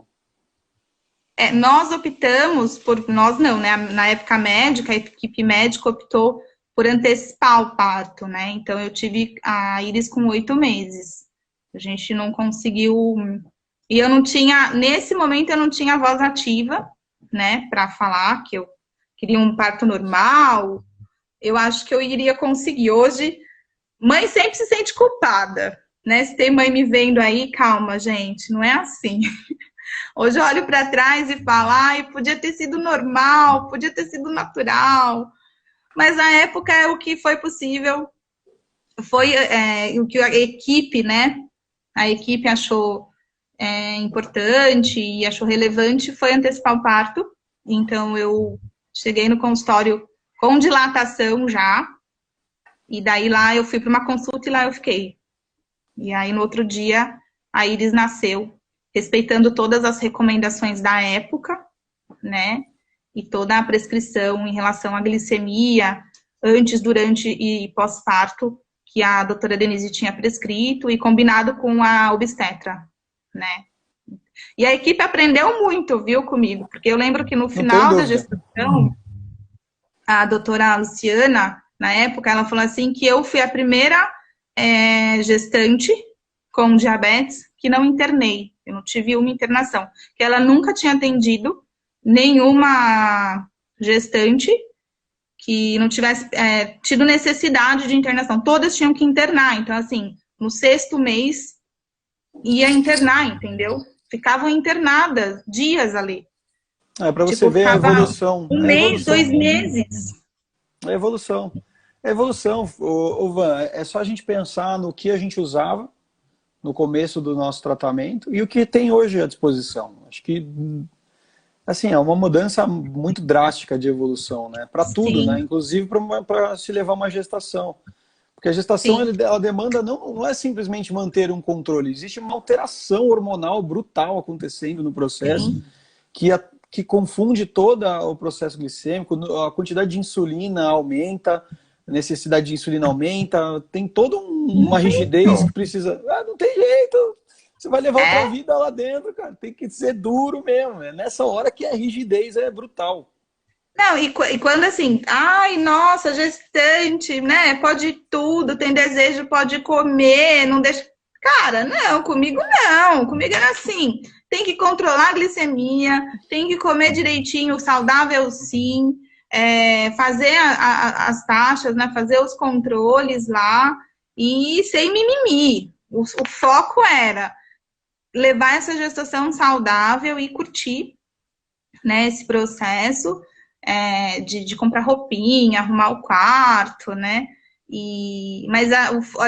Nós optamos por, nós não, né? Na época médica, a equipe médica optou por antecipar o parto, né? Então, eu tive a Iris com 8 meses. A gente não conseguiu... E eu não tinha, nesse momento, eu não tinha voz ativa, né? Para falar que eu queria um parto normal. Eu acho que eu iria conseguir. Hoje, mãe sempre se sente culpada, né? Se tem mãe me vendo aí, calma, gente, não é assim. Hoje eu olho para trás e falo, ai, podia ter sido normal, podia ter sido natural. Mas na época o que foi possível foi o que a equipe, né? A equipe achou importante e achou relevante foi antecipar o parto. Então eu cheguei no consultório com dilatação já. E daí lá eu fui para uma consulta e lá eu fiquei. E aí no outro dia a Iris nasceu, respeitando todas as recomendações da época, né? E toda a prescrição em relação à glicemia, antes, durante e pós-parto, que a doutora Denise tinha prescrito e combinado com a obstetra, né? E a equipe aprendeu muito, viu, comigo, porque eu lembro que no final da gestação, a doutora Luciana, na época, ela falou assim que eu fui a primeira gestante com diabetes que não internei, eu não tive uma internação, que ela nunca tinha atendido nenhuma gestante que não tivesse tido necessidade de internação. Todas tinham que internar. Então, assim, no 6º mês, ia internar, entendeu? ficavam internadas dias ali. Para você Tipo, ver a ficava evolução. um A mês, evolução. 2 meses. A evolução. A evolução, Van, é só a gente pensar no que a gente usava no começo do nosso tratamento e o que tem hoje à disposição. Acho que, assim, é uma mudança muito drástica de evolução, né? Para tudo, né? Sim, Inclusive para se levar uma gestação. Porque a gestação, sim, ela demanda, não é simplesmente manter um controle, existe uma alteração hormonal brutal acontecendo no processo, sim. que, que confunde todo o processo glicêmico, a quantidade de insulina aumenta, a necessidade de insulina aumenta, tem toda uma rigidez que Muito. precisa... não tem jeito, você vai levar outra É. vida lá dentro, cara, tem que ser duro mesmo, é nessa hora que a rigidez é brutal. Não, e quando assim, ai, nossa, gestante, né? Pode tudo, tem desejo, pode comer, não deixa. Cara, não, comigo era assim. Tem que controlar a glicemia, tem que comer direitinho, saudável sim, fazer as taxas, né? Fazer os controles lá e sem mimimi. O foco era levar essa gestação saudável e curtir, né, esse processo de comprar roupinha, arrumar o quarto, né? Mas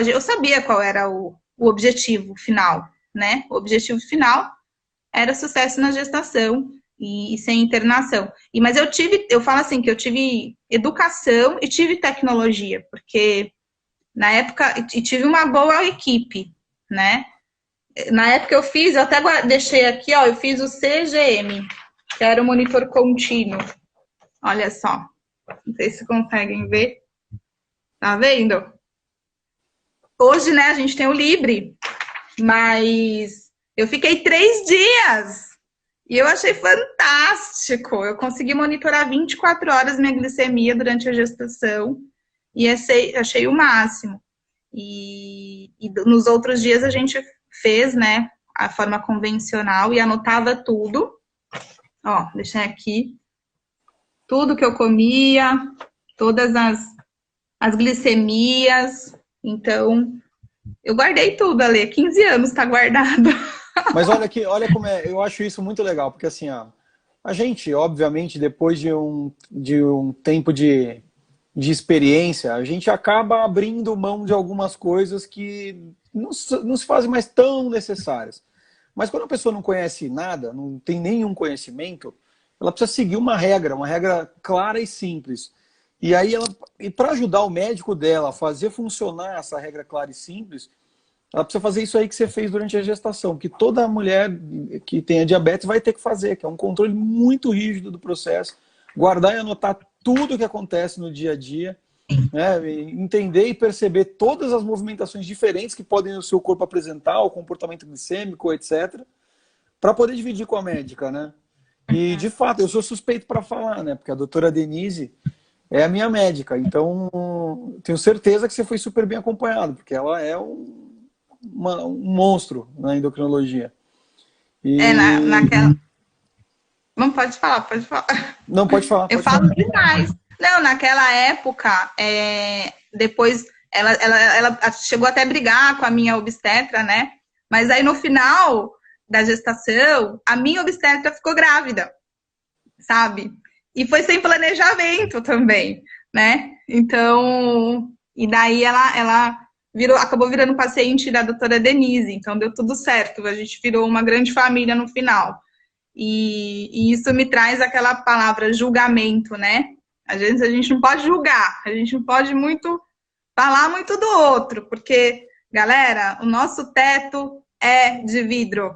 eu sabia qual era o objetivo final, né? O objetivo final era sucesso na gestação e sem internação. Mas eu falo assim, que eu tive educação e tive tecnologia, porque na época, e tive uma boa equipe, né? Na época eu fiz, eu até deixei aqui, ó, eu fiz o CGM, que era o monitor contínuo. Olha só. Não sei se conseguem ver. Tá vendo? Hoje, né, a gente tem o Libre, mas eu fiquei 3 dias e eu achei fantástico. Eu consegui monitorar 24 horas minha glicemia durante a gestação e achei o máximo. E nos outros dias a gente fez, né, a forma convencional e anotava tudo. Ó, deixei aqui tudo que eu comia, todas as glicemias. Então, eu guardei tudo, Ale. 15 anos tá guardado. Mas olha aqui, olha como é, eu acho isso muito legal, porque assim, ó, a gente, obviamente, depois de um tempo de experiência, a gente acaba abrindo mão de algumas coisas que não se fazem mais tão necessárias. Mas quando a pessoa não conhece nada, não tem nenhum conhecimento, ela precisa seguir uma regra clara e simples. E aí e para ajudar o médico dela a fazer funcionar essa regra clara e simples, ela precisa fazer isso aí que você fez durante a gestação, que toda mulher que tenha diabetes vai ter que fazer, que é um controle muito rígido do processo, guardar e anotar tudo o que acontece no dia a dia, né? Entender e perceber todas as movimentações diferentes que podem o seu corpo apresentar, o comportamento glicêmico, etc., para poder dividir com a médica, né? E, de fato, eu sou suspeito para falar, né? Porque a doutora Denise é a minha médica, então tenho certeza que você foi super bem acompanhado, porque ela é um monstro na endocrinologia. Naquela. Não pode falar, pode falar. Não, pode falar, Eu pode falar. falo demais. Não, naquela época, depois ela chegou até a brigar com a minha obstetra, né? Mas aí no final da gestação, a minha obstetra ficou grávida, sabe? E foi sem planejamento também, né? Então, e daí ela acabou virando paciente da doutora Denise, então deu tudo certo, a gente virou uma grande família no final. E isso me traz aquela palavra julgamento, né? Às vezes a gente não pode julgar, a gente não pode falar muito do outro, porque, galera, o nosso teto é de vidro.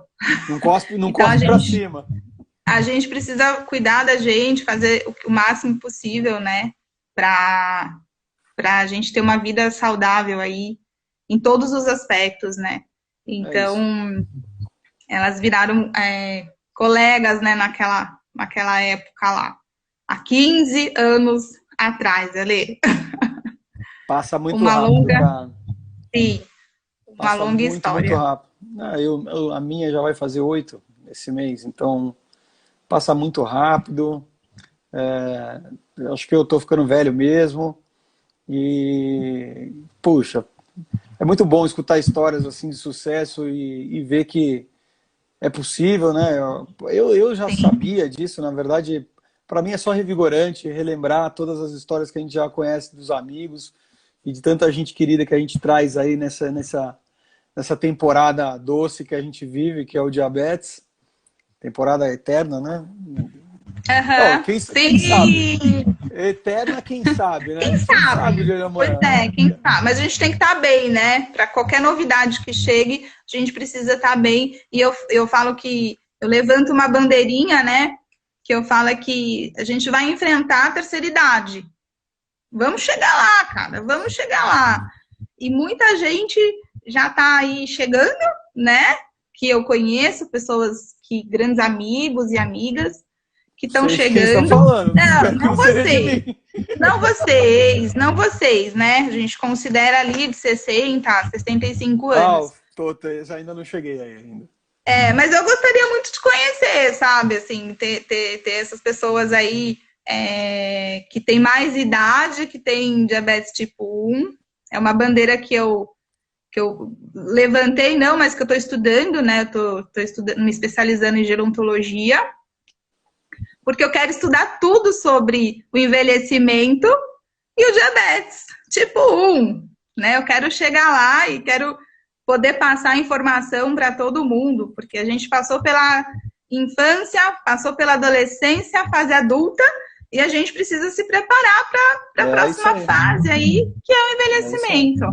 Não cospe, não Então cospe para cima. a gente precisa cuidar da gente, fazer o máximo possível, né? Para a gente ter uma vida saudável aí, em todos os aspectos, né? Então, elas viraram colegas, né, naquela época lá. Há 15 anos atrás, Ale. Passa muito Uma rápido, longa, cara. Sim, uma Passa longa muito, história. muito rápido. A minha já vai fazer 8 esse mês, então passa muito rápido. Acho que eu tô ficando velho mesmo. E, puxa, é muito bom escutar histórias assim de sucesso e ver que é possível, né? Eu já Sim. sabia disso, na verdade, para mim é só revigorante relembrar todas as histórias que a gente já conhece dos amigos e de tanta gente querida que a gente traz aí nessa temporada doce que a gente vive, que é o diabetes, temporada eterna, né? Oh, Aham. quem sabe? Sim. Eterna, quem sabe, né? A Quem gente não sabe o sabe? dia de Pois amanhã, é, né? quem sabe? Mas a gente tem que estar bem, né? Para qualquer novidade que chegue, a gente precisa estar bem. E eu falo que eu levanto uma bandeirinha, né? Que eu falo é que a gente vai enfrentar a terceira idade. Vamos chegar lá, cara, vamos chegar lá. E muita gente já está aí chegando, né? Que eu conheço, pessoas que, grandes amigos e amigas, que estão Sei de quem você está chegando. falando. Não, Espero que não não seja de vocês. mim. Não vocês, não vocês, né? A gente considera ali de 60, 65 Ah, anos. ainda não cheguei aí ainda. É, mas eu gostaria muito de conhecer, sabe? Assim, ter essas pessoas aí que tem mais idade, que tem diabetes tipo 1. É uma bandeira que eu levantei, não, mas que eu estou estudando, né? Eu estou estudando, me especializando em gerontologia, porque eu quero estudar tudo sobre o envelhecimento e o diabetes tipo 1, né? Eu quero chegar lá e quero poder passar informação para todo mundo, porque a gente passou pela infância, passou pela adolescência, fase adulta, e a gente precisa se preparar para a É isso próxima aí. fase aí, que é o É isso aí. envelhecimento,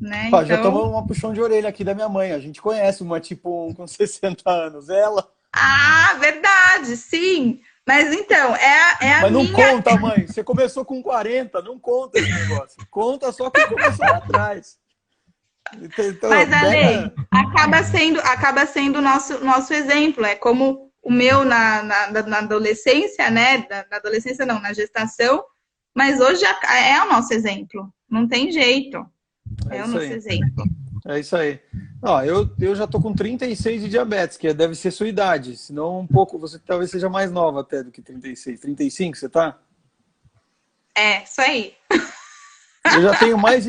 né? Ó, já Então, tomamos uma puxão de orelha aqui da minha mãe. A gente conhece uma tipo um com 60 anos. Ela. verdade, sim. Mas então, é a Mas não minha. conta, mãe. Você começou com 40, não conta esse negócio. Conta só quem começou lá atrás. Então, Mas a lei pega. acaba sendo o nosso exemplo. É como o meu na adolescência, né? Na adolescência não, na gestação. Mas hoje é o nosso exemplo. Não tem jeito. É É o isso nosso aí. exemplo. É isso aí. Ó, eu já tô com 36 de diabetes, que deve ser sua idade. Senão um pouco, você talvez seja mais nova até do que 36. 35, você tá? É, isso aí. Eu já tenho mais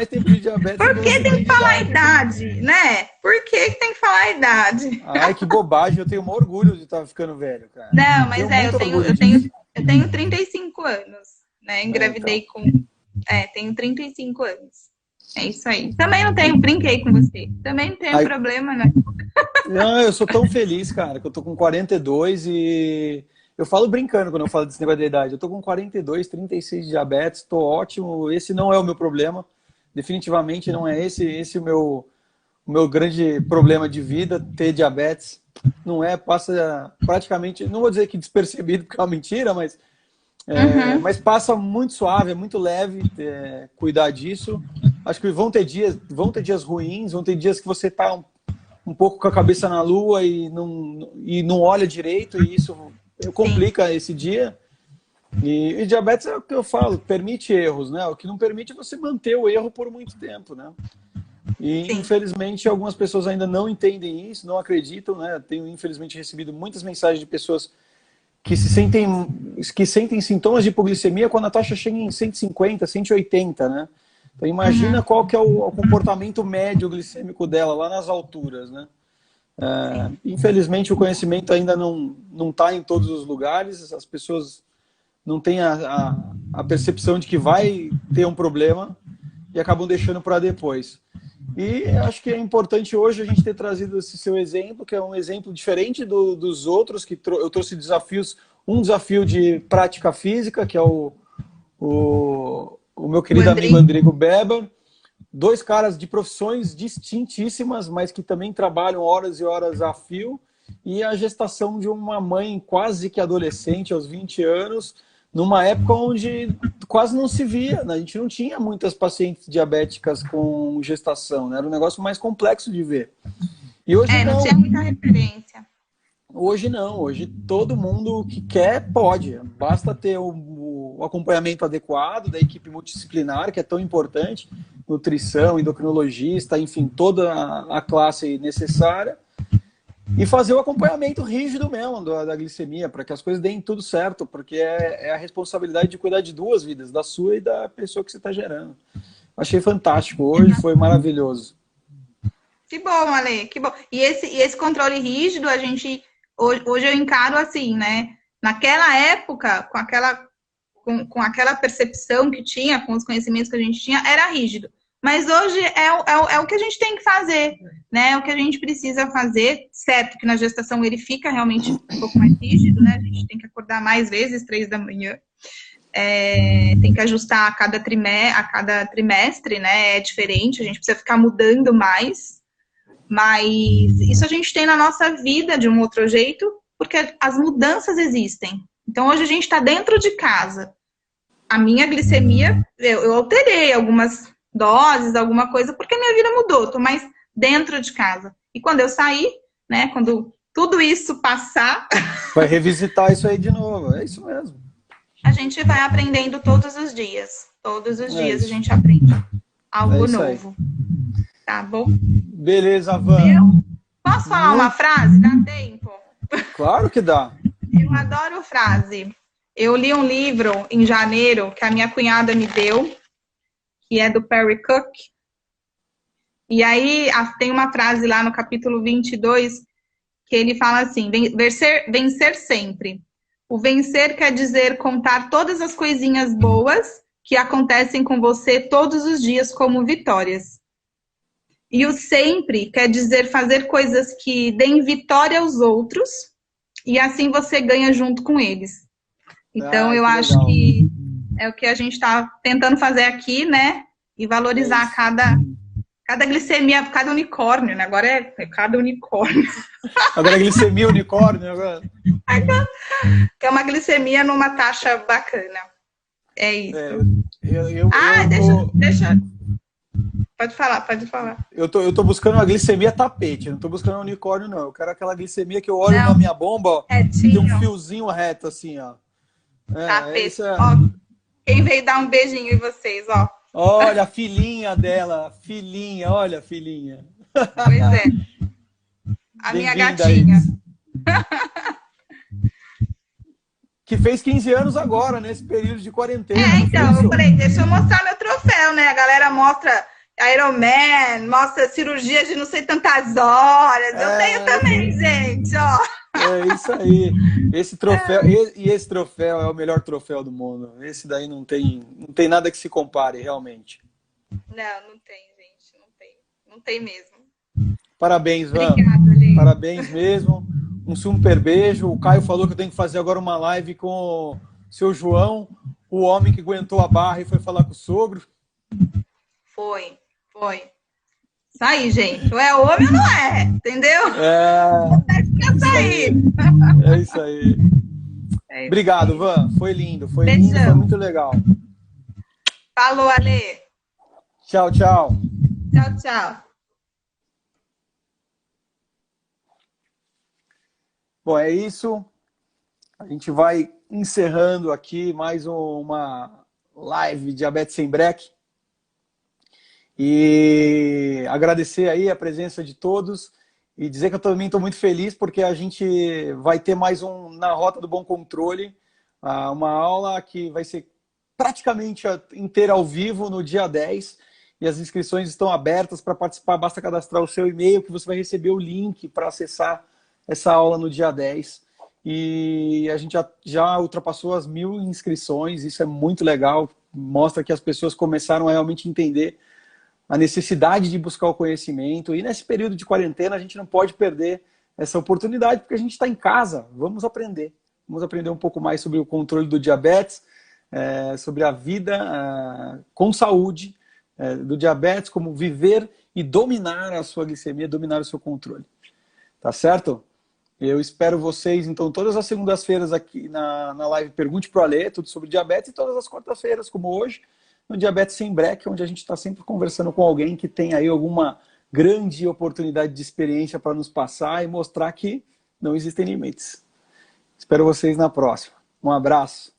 tempo de diabetes do Por que que você tem tem que de falar a idade. idade, né? Por que tem que falar a idade? Ai, que bobagem. Eu tenho um orgulho de estar ficando velho, cara. Não, Eu mas tenho eu muito tenho, orgulho eu tenho, disso. eu tenho 35 anos, né? É, então. Engravidei com. Tenho 35 anos. É isso aí. Também não tenho, brinquei com você. Também não tenho Aí, problema, né? não, eu sou tão feliz, cara, que eu tô com 42 e eu falo brincando quando eu falo desse negócio da idade. Eu tô com 42, 36 de diabetes, tô ótimo. Esse não é o meu problema. Definitivamente não é esse o meu grande problema de vida, ter diabetes. Não é, passa praticamente, não vou dizer que despercebido, porque é uma mentira, Uhum. mas passa muito suave, é muito leve cuidar disso. Acho que vão ter dias ruins, vão ter dias que você está um pouco com a cabeça na lua e não olha direito, e isso Sim, complica esse dia. E diabetes é o que eu falo, permite erros, né? O que não permite é você manter o erro por muito tempo, né? E sim. infelizmente algumas pessoas ainda não entendem isso, não acreditam, né? Tenho infelizmente recebido muitas mensagens de pessoas que sentem sintomas de hipoglicemia quando a taxa chega em 150, 180, né? Então imagina Uhum. qual que é o comportamento médio glicêmico dela lá nas alturas, né? Sim, Infelizmente o conhecimento ainda não está em todos os lugares, as pessoas não têm a percepção de que vai ter um problema e acabam deixando para depois. E acho que é importante hoje a gente ter trazido esse seu exemplo, que é um exemplo diferente dos outros, que eu trouxe desafios, um desafio de prática física, que é o meu o querido amigo Andrei. Andrigo Beber, dois caras de profissões distintíssimas, mas que também trabalham horas e horas a fio, e a gestação de uma mãe quase que adolescente, aos 20 anos, numa época onde quase não se via, né? A gente não tinha muitas pacientes diabéticas com gestação, né? Era um negócio mais complexo de ver. E hoje Não tinha não, muita referência. hoje não, hoje todo mundo que quer pode, basta ter o acompanhamento adequado da equipe multidisciplinar, que é tão importante, nutrição, endocrinologista, enfim, toda a classe necessária, e fazer o acompanhamento rígido mesmo da glicemia, para que as coisas deem tudo certo, porque é a responsabilidade de cuidar de duas vidas, da sua e da pessoa que você está gerando. Achei fantástico, hoje foi maravilhoso. Que bom, Ale, que bom. E esse controle rígido, hoje eu encaro assim, né? Naquela época, com aquela percepção que tinha, com os conhecimentos que a gente tinha, era rígido. Mas hoje é o que a gente tem que fazer, né? É o que a gente precisa fazer. Certo que na gestação ele fica realmente um pouco mais rígido, né? A gente tem que acordar mais vezes, 3 da manhã. Tem que ajustar a cada trimestre, né? É diferente, a gente precisa ficar mudando mais. Mas isso a gente tem na nossa vida de um outro jeito, porque as mudanças existem. Então, hoje a gente está dentro de casa. A minha glicemia, eu alterei algumas doses, alguma coisa, porque a minha vida mudou. Estou mais dentro de casa. E quando eu sair, né, quando tudo isso passar... Vai revisitar isso aí de novo, é isso mesmo. A gente vai aprendendo todos os dias. Todos os dias a gente aprende algo novo. Tá bom? Beleza, Van. Posso falar uma frase? Dá tempo? Claro que dá. Eu adoro frase. Eu li um livro em janeiro que a minha cunhada me deu, que é do Perry Cook. E aí tem uma frase lá no capítulo 22 que ele fala assim, vencer sempre. O vencer quer dizer contar todas as coisinhas boas que acontecem com você todos os dias como vitórias. E o sempre quer dizer fazer coisas que deem vitória aos outros e assim você ganha junto com eles. Então, eu acho que é o que a gente está tentando fazer aqui, né? E valorizar cada glicemia, cada unicórnio, né? Agora é cada unicórnio. Agora é glicemia unicórnio, agora. Que é uma glicemia numa taxa bacana. É isso. Deixa. Pode falar. Eu tô buscando uma glicemia tapete, não tô buscando um unicórnio, não. Eu quero aquela glicemia que eu olho na minha bomba, ó, e tem um fiozinho reto, assim, ó. Tapete. Ó, quem veio dar um beijinho em vocês, ó. Olha a filhinha dela, filhinha, olha a filhinha. Pois é. A minha gatinha. Que fez 15 anos agora, nesse período de quarentena. Então, eu falei, deixa eu mostrar meu troféu, né? A galera mostra Ironman, mostra cirurgia de não sei tantas horas. Eu tenho também, gente, ó. É isso aí. Esse troféu, esse troféu é o melhor troféu do mundo. Esse daí não tem nada que se compare, realmente. Não tem, gente. Não tem mesmo. Parabéns, Van. Obrigada, Lê. Parabéns mesmo. Um super beijo. O Caio falou que eu tenho que fazer agora uma live com o seu João, o homem que aguentou a barra e foi falar com o sogro. Foi. Isso aí, gente. Ou é homem ou não é, entendeu? É isso aí. Obrigado, Van. Foi lindo, foi muito legal. Falou, Ale. Tchau. Tchau. Bom, é isso. A gente vai encerrando aqui mais uma live Diabetes Sem Breque. E agradecer aí a presença de todos e dizer que eu também estou muito feliz porque a gente vai ter mais Na Rota do Bom Controle, uma aula que vai ser praticamente inteira ao vivo no dia 10 e as inscrições estão abertas para participar. Basta cadastrar o seu e-mail que você vai receber o link para acessar essa aula no dia 10. E a gente já ultrapassou as 1000 inscrições, isso é muito legal, mostra que as pessoas começaram a realmente entender a necessidade de buscar o conhecimento. E nesse período de quarentena a gente não pode perder essa oportunidade, porque a gente está em casa. Vamos aprender um pouco mais sobre o controle do diabetes, sobre a vida com saúde do diabetes, como viver e dominar a sua glicemia, dominar o seu controle. Tá certo? Eu espero vocês, então, todas as segundas-feiras aqui na live Pergunte pro Alê, tudo sobre diabetes, e todas as quartas-feiras, como hoje, no Diabetes Sem Breque, onde a gente está sempre conversando com alguém que tem aí alguma grande oportunidade de experiência para nos passar e mostrar que não existem limites. Espero vocês na próxima. Um abraço.